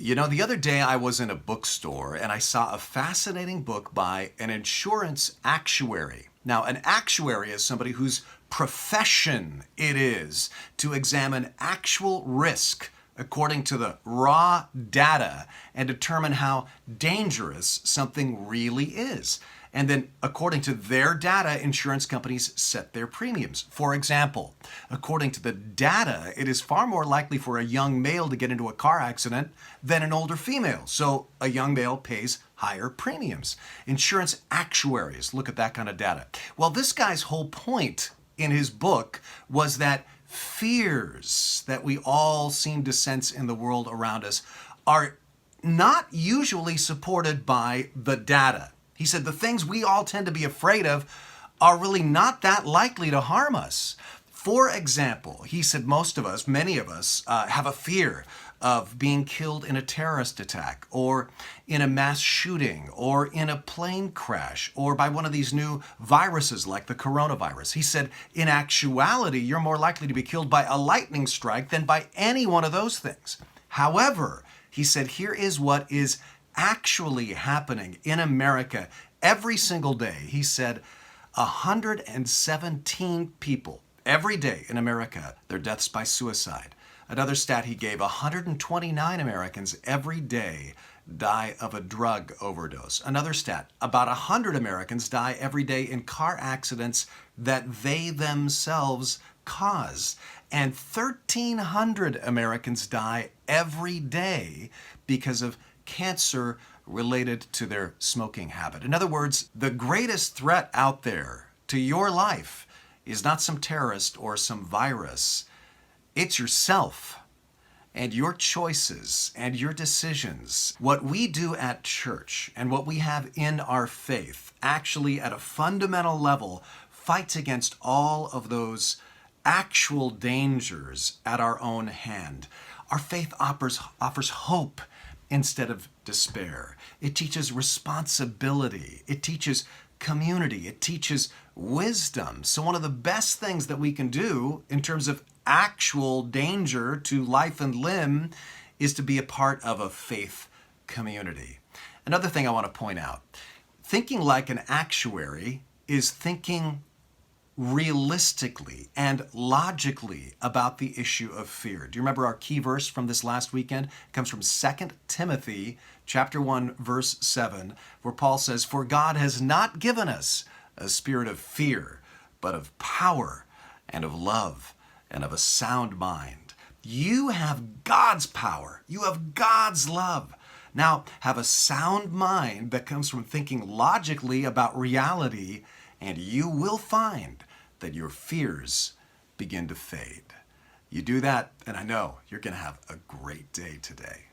You know, the other day I was in a bookstore and I saw a fascinating book by an insurance actuary. Now, an actuary is somebody whose profession it is to examine actual risk according to the raw data and determine how dangerous something really is. And then, according to their data, insurance companies set their premiums. For example, according to the data, it is far more likely for a young male to get into a car accident than an older female. So a young male pays higher premiums. Insurance actuaries look at that kind of data. Well, this guy's whole point in his book was that fears that we all seem to sense in the world around us are not usually supported by the data. He said the things we all tend to be afraid of are really not that likely to harm us. For example, he said most of us, many of us, have a fear of being killed in a terrorist attack or in a mass shooting or in a plane crash or by one of these new viruses like the coronavirus. He said, in actuality, you're more likely to be killed by a lightning strike than by any one of those things. However, he said, here is what is actually happening in America every single day. He said 117 people every day in America, their deaths by suicide. Another stat he gave, 129 Americans every day die of a drug overdose. Another stat, about 100 Americans die every day in car accidents that they themselves cause. And 1,300 Americans die every day because of cancer related to their smoking habit. In other words, the greatest threat out there to your life is not some terrorist or some virus. It's yourself and your choices and your decisions. What we do at church and what we have in our faith actually at a fundamental level fights against all of those actual dangers at our own hand. Our faith offers hope instead of despair. It teaches responsibility. It teaches community. It teaches wisdom. So one of the best things that we can do in terms of actual danger to life and limb is to be a part of a faith community. Another thing I want to point out, thinking like an actuary is thinking realistically and logically about the issue of fear. Do you remember our key verse from this last weekend? It comes from 2 Timothy chapter 1, verse 7, where Paul says, "For God has not given us a spirit of fear, but of power and of love and of a sound mind." You have God's power. You have God's love. Now, have a sound mind that comes from thinking logically about reality, and you will find that your fears begin to fade. You do that, and I know you're going to have a great day today.